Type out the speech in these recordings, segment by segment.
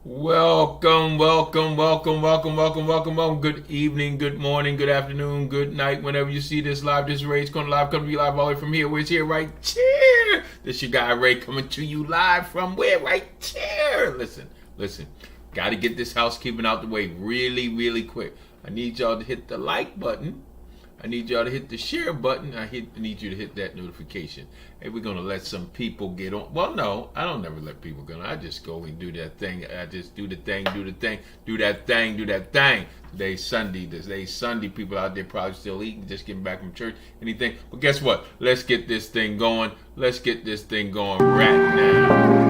Welcome. Good evening, good morning, good afternoon, good night. Whenever you see this live, this Ray's Corner Live coming to you live all the way from here. Where's here right here? This your guy Ray coming to you live from where? Right here. Listen. Got to get this housekeeping out the way really quick. I need y'all to hit the like button. I need y'all to hit the share button. I need you to hit that notification. Hey, we're gonna let some people get on. Well, no, I don't never let people go. I just go and do that thing. I just do that thing. Today's Sunday. People out there probably still eating, just getting back from church, anything. But guess what? Let's get this thing going. Right now.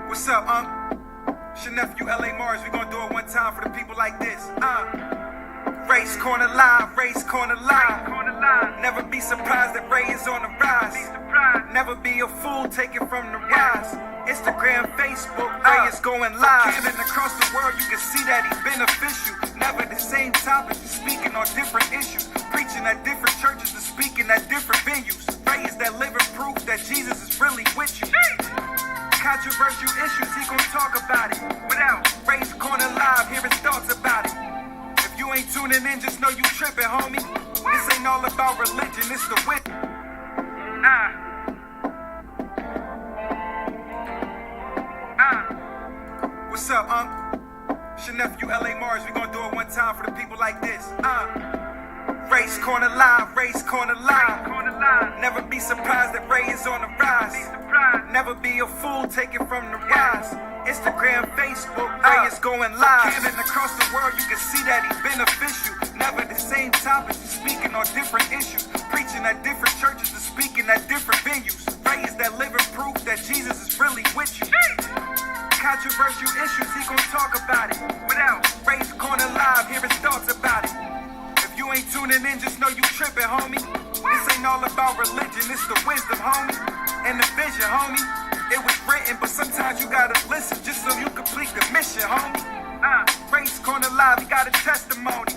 What's up, It's your nephew, L.A. Mars. We gonna do it one time for the people like this. Race Corner Live. Never be surprised that Ray is on the rise. Never be a fool, take it from the rise. Instagram, Facebook, Ray is going live. And across the world, you can see that he's beneficial. Never the same topics, he's speaking on different issues. Preaching at different churches and speaking at different venues. Ray is that living proof that Jesus is really with you. Controversial issues, he gon' talk about it. Without Ray's Corner Live, hear his thoughts about it. If you ain't tuning in, just know you tripping, homie. This ain't all about religion, it's the wit. What's up, It's your nephew, L.A. Mars. We gonna do it one time for the people like this. Race Corner Live. Never be surprised that Ray is on the rise. Never be a fool, take it from the rise. Instagram, Facebook, Ray is going live. And across the world, you can see that he's beneficial. Never the same topics, he's speaking on different issues. Preaching at different churches and speaking at different venues. Ray is that living proof that Jesus is really with you. Controversial issues, he gon' talk about it. Without Ray's Corner Live, hear his thoughts about it. If you ain't tuning in, just know you tripping, homie. This ain't all about religion, it's the wisdom, homie. And the vision, homie. It was written, but sometimes you gotta listen just so you complete the mission, homie. Ray's Corner Live, he got a testimony.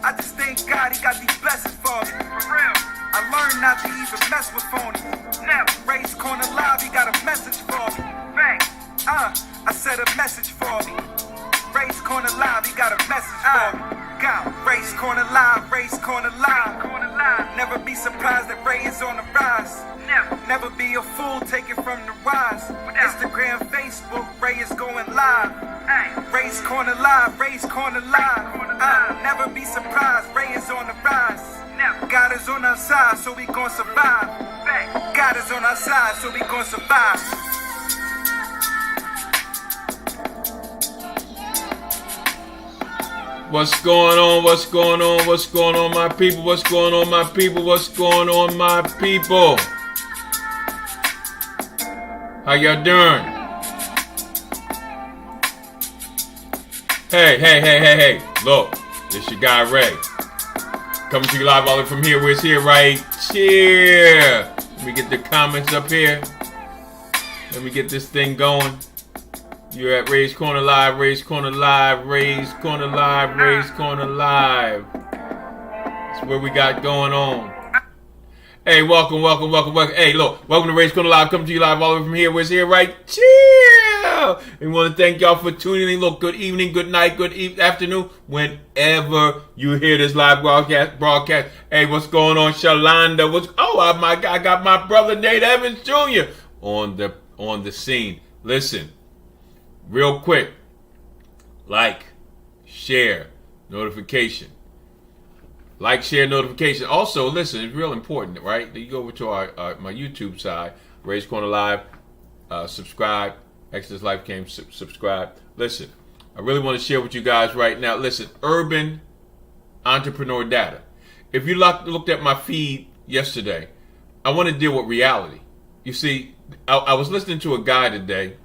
I just thank God he got these blessings for me. For real. I learned not to even mess with phonies. Now, Ray's Corner Live, he got a message for me. Bang. I said a message for me. Ray's Corner Live, he got a message for me. Ray's Corner Live. Never be surprised that Ray is on the rise. Never be a fool, take it from the rise. Instagram, Facebook, Ray is going live. Ray's Corner Live. Never be surprised, Ray is on the rise. God is on our side, so we gon' survive. God is on our side, so we gon' survive. What's going on, my people? How y'all doing? Hey. Look, this your guy Ray. Coming to you live all the way from here. Where's here right here? Let me get the comments up here. Let me get this thing going. You're at Ray's Corner Live. That's what we got going on. Hey, welcome. Hey, look, welcome to Ray's Corner Live. Coming to you live all the way from here. Where's here right here? Yeah. And we want to thank y'all for tuning in. Look, good evening, good night, good afternoon. Whenever you hear this live broadcast. Hey, what's going on, Shalonda? Oh my God, I got my brother Nate Evans Jr. on the scene. Listen, real quick, like, share, notification. Like, share, notification. Also, listen, it's real important, right? You go over to my YouTube side, Ray's Corner Live, subscribe, Exodus Life Game, subscribe. Listen, I really want to share with you guys right now. Listen, urban entrepreneur data. If you looked at my feed yesterday, I want to deal with reality. You see, I was listening to a guy today,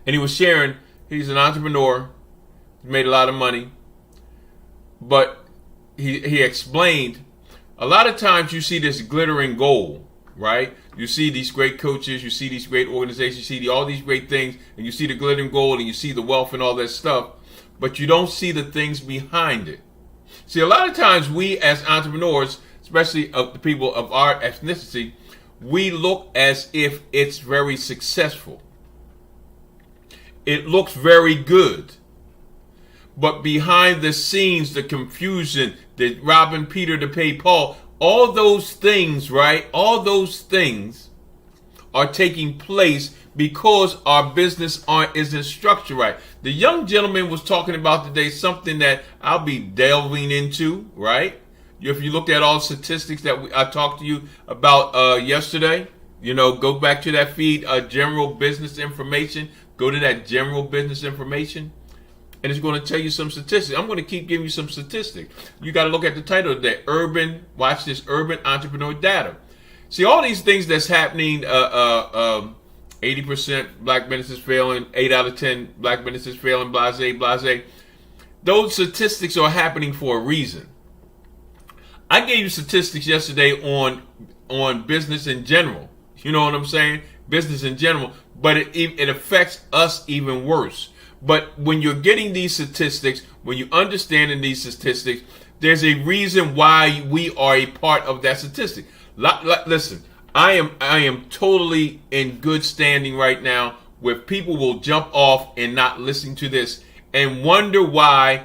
and he was sharing, he's an entrepreneur, made a lot of money, but he explained, a lot of times you see this glittering gold, right? You see these great coaches, you see these great organizations, you see all these great things, and you see the glittering gold, and you see the wealth and all that stuff, but you don't see the things behind it. See, a lot of times we as entrepreneurs, especially of the people of our ethnicity, we look as if it's very successful. It looks very good. But behind the scenes, the confusion, the robbing Peter to pay Paul, all those things, right? All those things are taking place because our business isn't structured right. The young gentleman was talking about today something that I'll be delving into, right? If you looked at all the statistics that I talked to you about yesterday, go back to that feed, general business information. Go to that general business information. And it's going to tell you some statistics. I'm going to keep giving you some statistics. You got to look at the title today. Urban entrepreneur data. See, all these things that's happening, 80% black businesses failing, 8 out of 10 black businesses failing, blase. Those statistics are happening for a reason. I gave you statistics yesterday on business in general. You know what I'm saying? Business in general. But it affects us even worse. But when you're getting these statistics, when you're understanding these statistics, there's a reason why we are a part of that statistic. Listen, I am totally in good standing right now where people will jump off and not listen to this and wonder why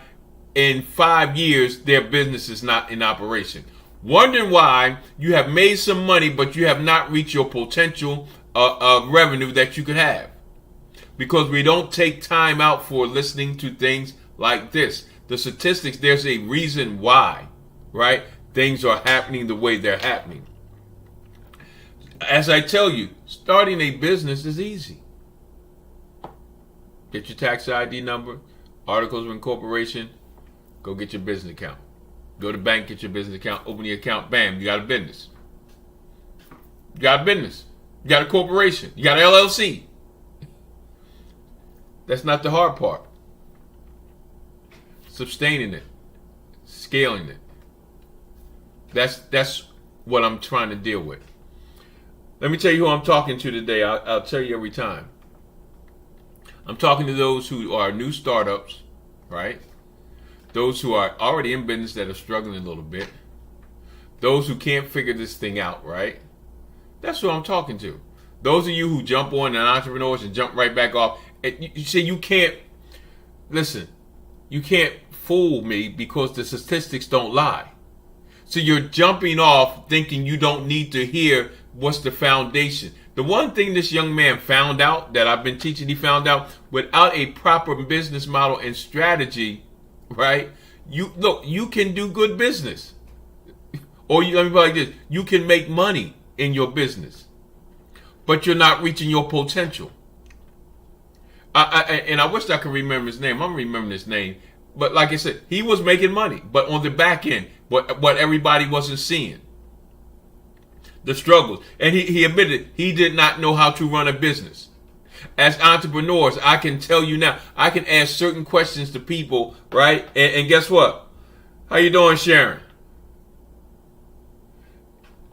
in 5 years their business is not in operation. Wondering why you have made some money, but you have not reached your potential revenue that you could have. Because we don't take time out for listening to things like this. The statistics, there's a reason why, right? Things are happening the way they're happening. As I tell you, starting a business is easy. Get your tax ID number, articles of incorporation, go get your business account. Go to the bank, get your business account, open the account, bam, you got a business. You got a business. You got a corporation. You got an LLC. That's not the hard part. Sustaining it, scaling it. That's what I'm trying to deal with. Let me tell you who I'm talking to today. I'll tell you every time. I'm talking to those who are new startups, right? Those who are already in business that are struggling a little bit. Those who can't figure this thing out, right? That's who I'm talking to. Those of you who jump on and entrepreneurs and jump right back off. You see, you can't fool me because the statistics don't lie. So you're jumping off thinking you don't need to hear what's the foundation. The one thing this young man found out that I've been teaching, he found out without a proper business model and strategy, right? You can do good business. Or let me put it like this, you can make money in your business, but you're not reaching your potential. And I wish I could remember his name. I'm remembering his name. But like I said, he was making money, but on the back end, what everybody wasn't seeing. The struggles. And he admitted he did not know how to run a business. As entrepreneurs, I can tell you now, I can ask certain questions to people, right? And guess what? How you doing, Sharon?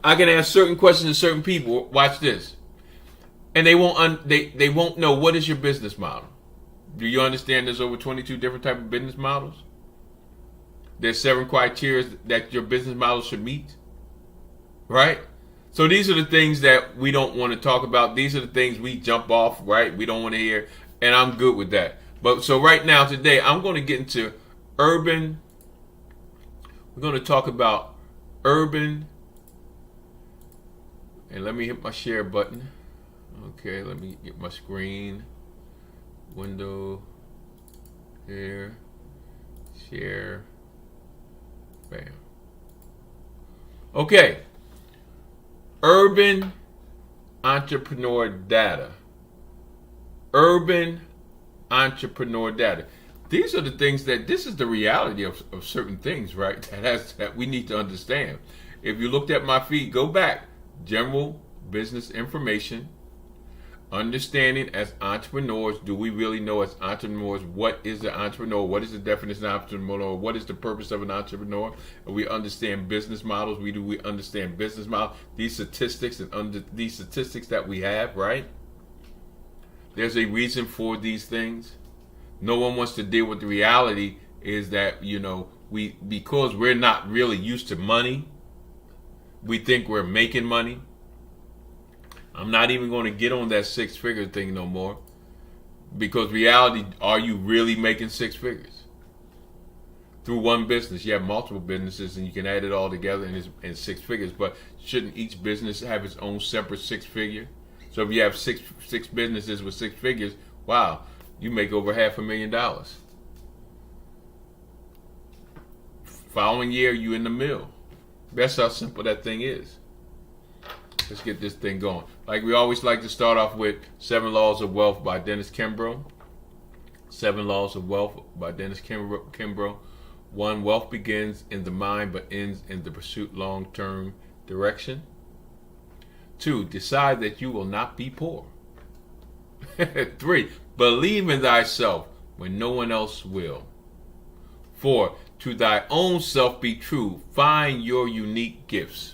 I can ask certain questions to certain people. Watch this. And they won't know what is your business model. Do you understand there's over 22 different types of business models? There's 7 criteria that your business model should meet. Right? So these are the things that we don't want to talk about. These are the things we jump off, right? We don't want to hear, and I'm good with that. But so right now, today, I'm going to get into urban. We're going to talk about urban. And let me hit my share button. Okay, let me get my screen. Window. Here. Share. Bam. Okay. Urban entrepreneur data. Urban entrepreneur data. These are the things this is the reality of certain things, right? That we need to understand. If you looked at my feed, go back. General business information. Understanding as entrepreneurs, do we really know as entrepreneurs what is an entrepreneur? What is the definition of entrepreneur? What is the purpose of an entrepreneur? We understand business models. We understand business models. These statistics and these statistics that we have, right? There's a reason for these things. No one wants to deal with the reality is that, because we're not really used to money, we think we're making money. I'm not even going to get on that six-figure thing no more. Because reality, are you really making six figures? Through one business. You have multiple businesses and you can add it all together and it's six figures. But shouldn't each business have its own separate six figure? So if you have six businesses with six figures, wow, you make over $500,000. Following year, you in the mill. That's how simple that thing is. Let's get this thing going. Like we always like to start off with 7 Laws of Wealth by Dennis Kimbro. 7 Laws of Wealth by Dennis Kimbro. 1, wealth begins in the mind but ends in the pursuit long-term direction. 2, decide that you will not be poor. 3, believe in thyself when no one else will. 4, to thy own self be true. Find your unique gifts.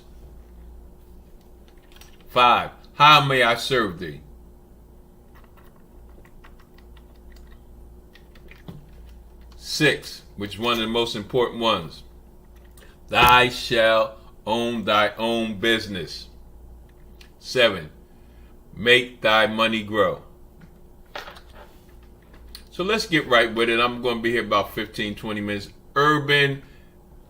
5, how may I serve thee? 6, which is one of the most important ones. Thou shalt own thy own business. 7, make thy money grow. So let's get right with it. I'm going to be here about 15-20 minutes. Urban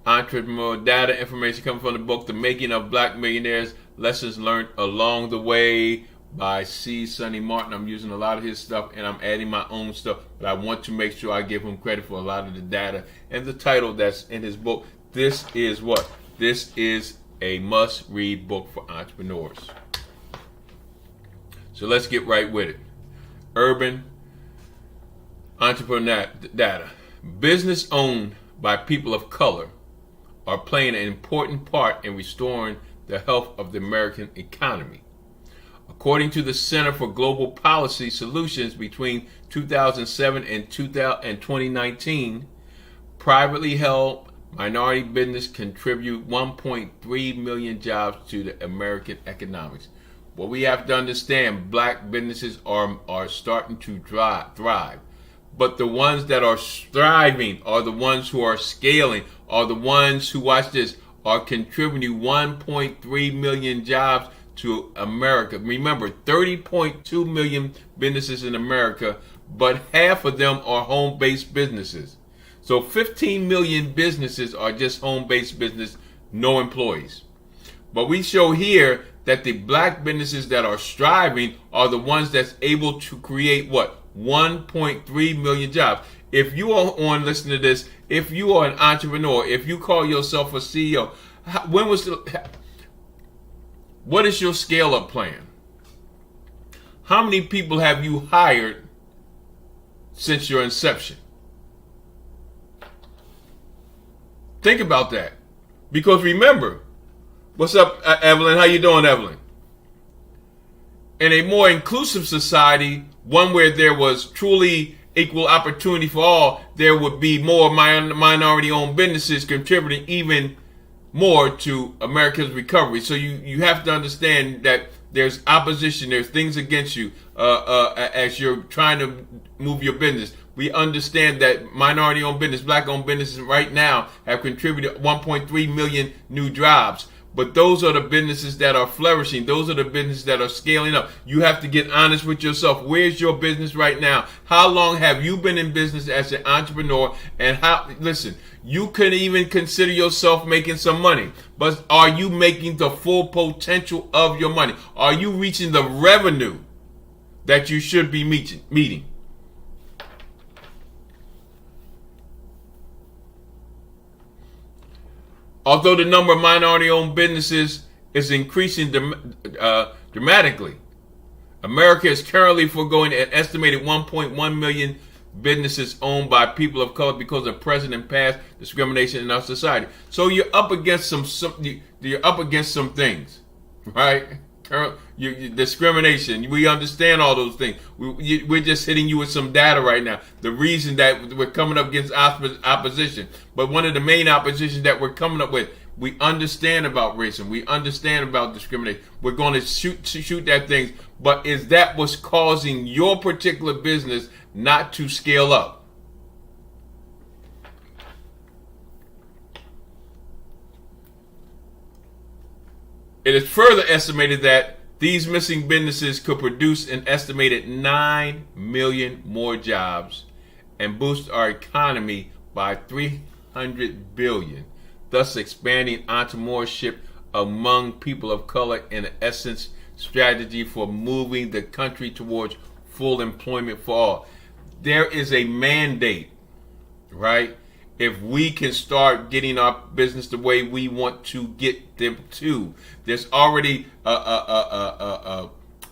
entrepreneur data information coming from the book, The Making of Black Millionaires, Lessons Learned Along the Way by C. Sonny Martin. I'm using a lot of his stuff and I'm adding my own stuff, but I want to make sure I give him credit for a lot of the data and the title that's in his book. This is what? This is a must-read book for entrepreneurs. So let's get right with it. Urban entrepreneur data. Business owned by people of color are playing an important part in restoring the health of the American economy. According to the Center for Global Policy Solutions, between 2007 and 2019, privately held minority business contribute 1.3 million jobs to the American economics. What we have to understand, black businesses are starting to thrive. But the ones that are thriving are the ones who are scaling, are the ones who, watch this, are contributing 1.3 million jobs to America. Remember, 30.2 million businesses in America, but half of them are home-based businesses. So 15 million businesses are just home-based business, no employees. But we show here that the black businesses that are striving are the ones that's able to create what? 1.3 million jobs. If you are on, listen to this, if you are an entrepreneur, if you call yourself a CEO, what is your scale-up plan? How many people have you hired since your inception? Think about that. Because remember, what's up, Evelyn? How you doing, Evelyn? In a more inclusive society, one where there was truly equal opportunity for all, there would be more minority-owned businesses contributing even more to America's recovery. So you have to understand that there's opposition, there's things against you as you're trying to move your business. We understand that minority-owned business, black-owned businesses right now have contributed 1.3 million new jobs. but those are the businesses that are flourishing. Those are the businesses that are scaling up. You have to get honest with yourself. Where's your business right now? How long have you been in business as an entrepreneur? And listen, you can even consider yourself making some money, but are you making the full potential of your money? Are you reaching the revenue that you should be meeting? Although the number of minority-owned businesses is increasing dramatically, America is currently foregoing an estimated 1.1 million businesses owned by people of color because of present and past discrimination in our society. So you're up against some things, right? Discrimination. We understand all those things. We're just hitting you with some data right now. The reason that we're coming up against opposition, but one of the main oppositions that we're coming up with, we understand about racism. We understand about discrimination. We're going to shoot that things. But is that what's causing your particular business not to scale up? It is further estimated that these missing businesses could produce an estimated 9 million more jobs and boost our economy by $300 billion, thus expanding entrepreneurship among people of color in essence strategy for moving the country towards full employment for all. There is a mandate, right? If we can start getting our business the way we want to get them to, there's already a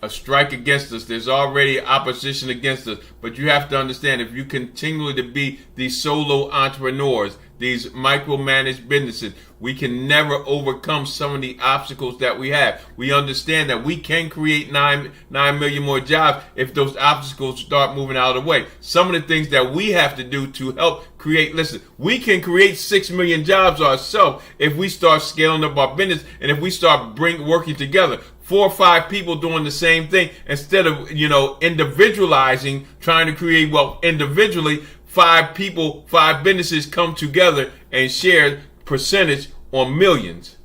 strike against us. There's already opposition against us. But you have to understand, if you continually to be these solo entrepreneurs, these micromanaged businesses, we can never overcome some of the obstacles that we have. We understand that we can create 9 million more jobs if those obstacles start moving out of the way. Some of the things that we have to do to help create, listen, we can create 6 million jobs ourselves if we start scaling up our business and if we start working together. 4 or 5 people doing the same thing instead of, individualizing, trying to create wealth individually. 5 people, 5 businesses come together and share percentage on millions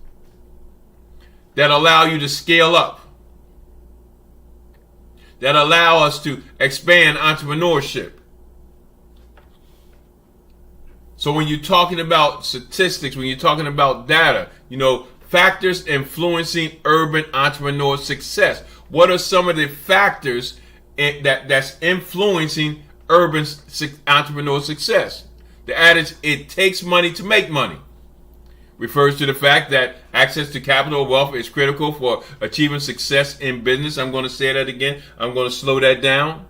that allow you to scale up, that allow us to expand entrepreneurship. So when you're talking about statistics, when you're talking about data, factors influencing urban entrepreneur success. What are some of the factors that's influencing urban entrepreneur success? The adage, it takes money to make money, refers to the fact that access to capital or wealth is critical for achieving success in business. I'm going to say that again. I'm going to slow that down.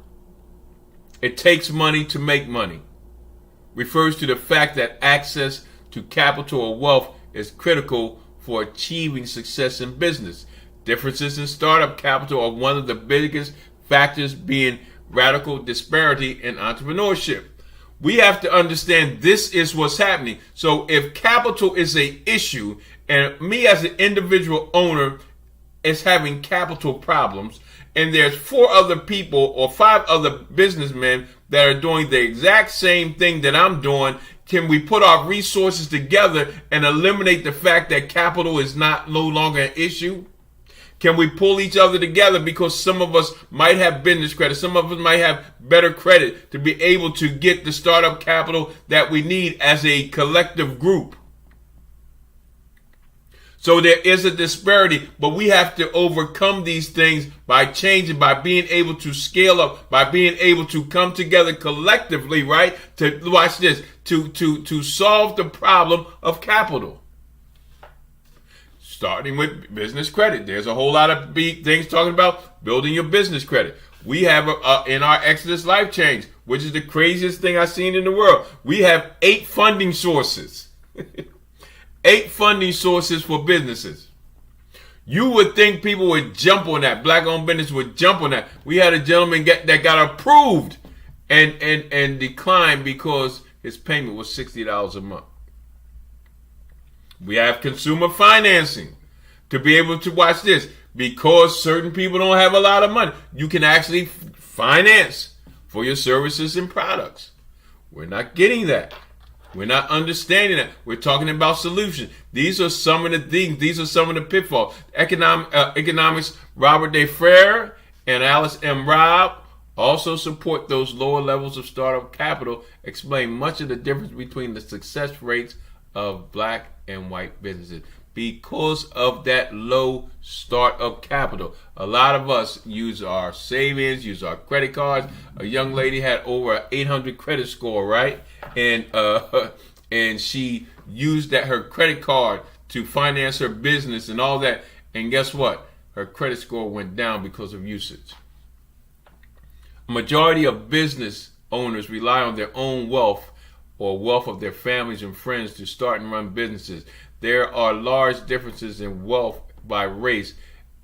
It takes money to make money. Refers to the fact that access to capital or wealth is critical for achieving success in business. Differences in startup capital are one of the biggest factors, being radical disparity in entrepreneurship. We have to understand this is what's happening. So if capital is an issue and me as an individual owner is having capital problems, and there's 4 other people or 5 other businessmen that are doing the exact same thing that I'm doing, can we put our resources together and eliminate the fact that capital is no longer an issue? Can we pull each other together, because some of us might have business credit, some of us might have better credit to be able to get the startup capital that we need as a collective group? So there is a disparity, but we have to overcome these things by changing, by being able to scale up, by being able to come together collectively, right? To watch this, to solve the problem of capital. Starting with business credit. There's a whole lot of big things talking about building your business credit. We have in our Exodus Life Change, which is the craziest thing I've seen in the world, we have 8 funding sources. 8 funding sources for businesses. You would think people would jump on that. Black-owned business would jump on that. We had a gentleman that got approved and declined because his payment was $60 a month. We have consumer financing to be able to watch this. Because certain people don't have a lot of money, you can actually finance for your services and products. We're not getting that. We're not understanding that. We're talking about solutions. These are some of the things. These are some of the pitfalls. Economics Robert De Frere and Alice M. Robb also support those lower levels of startup capital, explain much of the difference between the success rates of black and white businesses. Because of that low startup capital, a lot of us use our savings, use our credit cards. A young lady had over 800 credit score, right? And she used her credit card to finance her business and all that. And guess what? Her credit score went down because of usage. A majority of business owners rely on their own wealth or wealth of their families and friends to start and run businesses. There are large differences in wealth by race.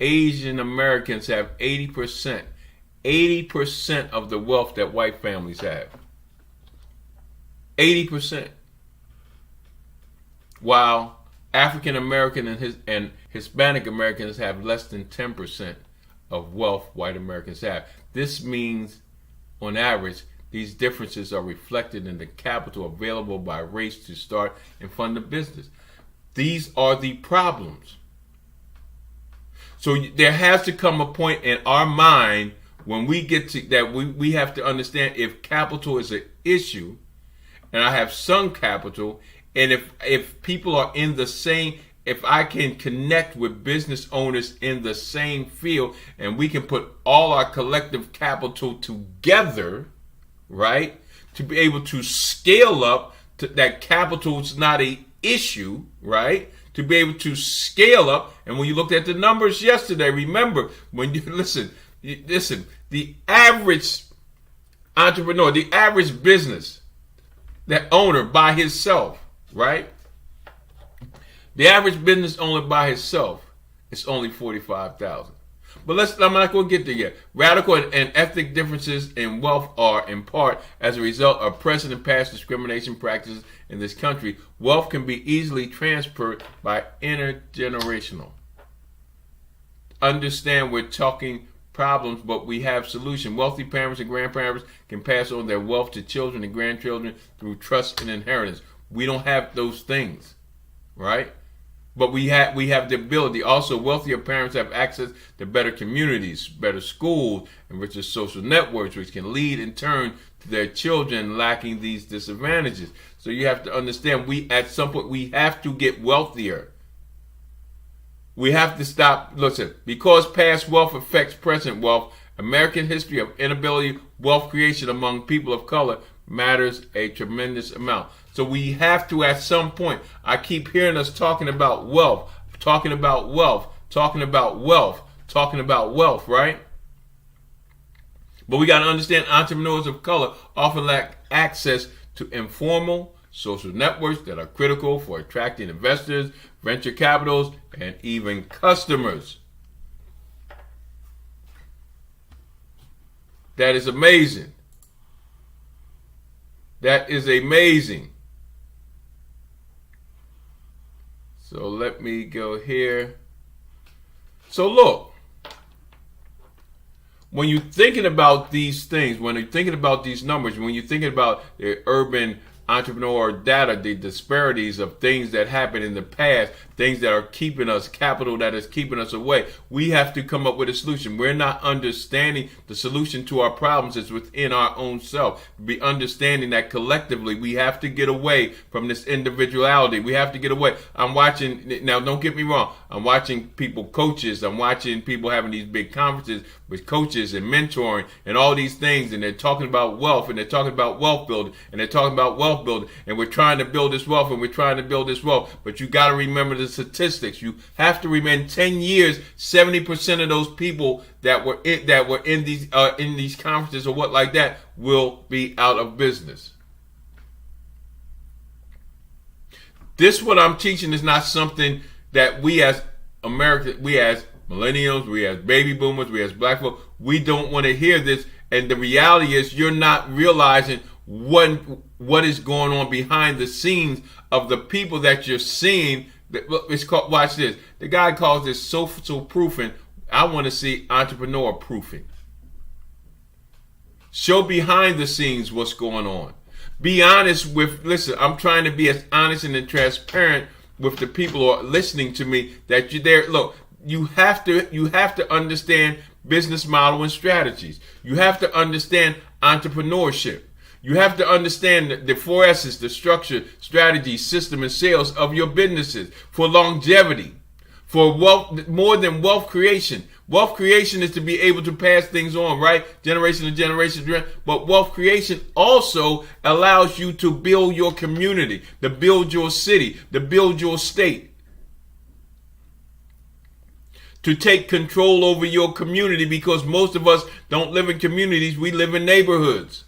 Asian Americans have 80% of the wealth that white families have. 80%. While African American and Hispanic Americans have less than 10% of wealth white Americans have. This means, on average, these differences are reflected in the capital available by race to start and fund a business. These are the problems. So there has to come a point in our mind when we get to that we have to understand if capital is an issue, and I have some capital, and if people are in the same, if I can connect with business owners in the same field and we can put all our collective capital together, right, to be able to scale up, that capital is not an issue, right? To be able to scale up. And when you looked at the numbers yesterday, remember, when you listen, the average entrepreneur, the average business, that owner by himself, right? The average business owner by himself is only $45,000. But I'm not going to get there yet. Radical and ethnic differences in wealth are, in part, as a result of present and past discrimination practices in this country. Wealth can be easily transferred by intergenerational. Understand we're talking problems, but we have solutions. Wealthy parents and grandparents can pass on their wealth to children and grandchildren through trust and inheritance. We don't have those things, right? But we have the ability. Also, wealthier parents have access to better communities, better schools, and richer social networks, which can lead in turn to their children lacking these disadvantages. So you have to understand, at some point we have to get wealthier. We have to stop. Listen, because past wealth affects present wealth, American history of inability wealth creation among people of color matters a tremendous amount. So we have to, at some point, I keep hearing us talking about wealth, right? But we got to understand entrepreneurs of color often lack access to informal social networks that are critical for attracting investors, venture capitals, and even customers. That is amazing. That is amazing. So let me go here. So look, when you're thinking about these things, when you're thinking about these numbers, when you're thinking about the urban entrepreneur data, the disparities of things that happened in the past, things that are keeping us, capital that is keeping us away, we have to come up with a solution. We're not understanding the solution to our problems is within our own self. Be understanding that collectively we have to get away from this individuality. We have to get away. I'm watching, now don't get me wrong, I'm watching people, coaches, I'm watching people having these big conferences with coaches and mentoring and all these things, and they're talking about wealth, and they're talking about wealth building, and they're talking about wealth building, and we're trying to build this wealth, and we're trying to build this wealth. But you got to remember the statistics. You have to remember, 10 years, 70% of those people that were in these conferences or what like that will be out of business. This, what I'm teaching, is not something that we as Americans, we as millennials, we as baby boomers, we as black folk, we don't want to hear this. And the reality is, you're not realizing what is going on behind the scenes of the people that you're seeing. It's called, watch this. The guy calls this social proofing. I want to see entrepreneur proofing. Show behind the scenes what's going on. Be honest with, listen, I'm trying to be as honest and transparent with the people who are listening to me that you're there. Look, you have to understand business model and strategies. You have to understand entrepreneurship. You have to understand the 4 S's, the structure, strategy, system, and sales of your businesses for longevity, for wealth, more than wealth creation. Wealth creation is to be able to pass things on, right? Generation to generation. But wealth creation also allows you to build your community, to build your city, to build your state, to take control over your community, because most of us don't live in communities, we live in neighborhoods.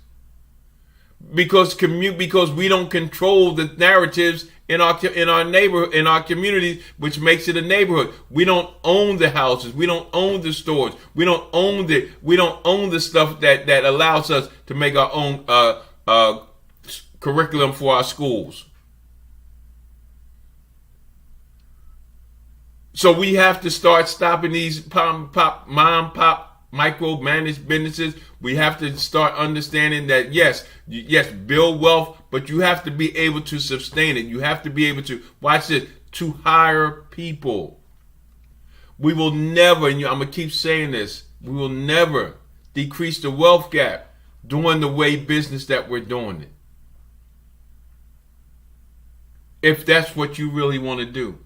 Because we don't control the narratives in our neighborhood, in our communities, which makes it a neighborhood. We don't own the houses, we don't own the stores, we don't own the stuff that allows us to make our own curriculum for our schools. So we have to start stopping these mom pop micro-managed businesses. We have to start understanding that yes, build wealth, but you have to be able to sustain it. You have to be able to, watch this, to hire people. We will never, and I'm going to keep saying this, we will never decrease the wealth gap doing the way business that we're doing it. If that's what you really want to do.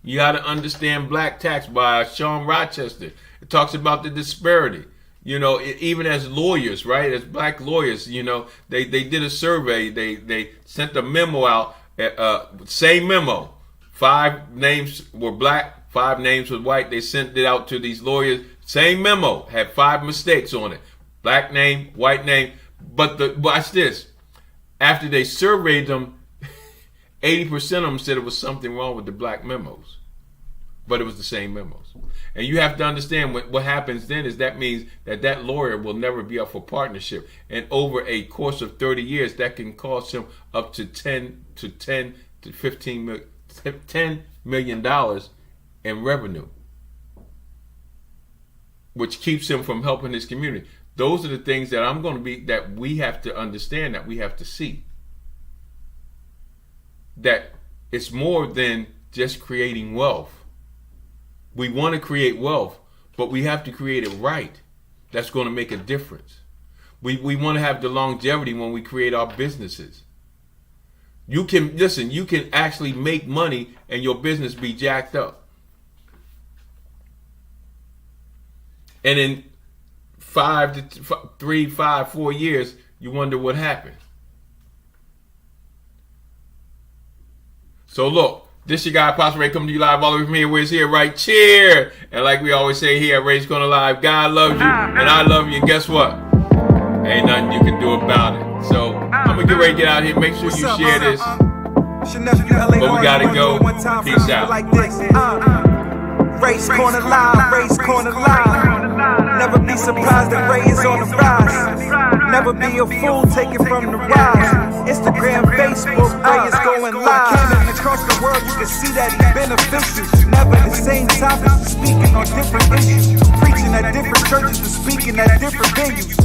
You got to understand Black Tax by Sean Rochester. It talks about the disparity. You know, even as lawyers, right? As black lawyers, you know, they did a survey. They sent a memo out, same memo. 5 names were black, 5 names were white. They sent it out to these lawyers. Same memo, had 5 mistakes on it. Black name, white name. But watch this. After they surveyed them, 80% of them said it was something wrong with the black memos. But it was the same memos. And you have to understand what happens then is that means that lawyer will never be up for partnership. And over a course of 30 years, that can cost him up to $10 million in revenue, which keeps him from helping his community. Those are the things that we have to understand, that we have to see. That it's more than just creating wealth. We want to create wealth, but we have to create it right. That's going to make a difference. We want to have the longevity when we create our businesses. You can actually make money and your business be jacked up. And in 4 years, you wonder what happened. So look, this your guy, Apostle Ray, coming to you live all the way from here. Where's here, right? Cheer! And like we always say here at Ray's Corner Live, God loves you, and I love you, and guess what? Ain't nothing you can do about it. So, I'm going to get ready to get out here. Make sure you share this. But we got to go. Peace out. Ray's Corner Live, Ray's Corner Live. Never be surprised that Ray is on the rise. Never be a fool, take it from the rise. Instagram, Facebook, Ray is going live. Canon across the world, you can see that he's beneficial. Never the same topics, speaking on different issues. Preaching at different churches and speaking at different venues.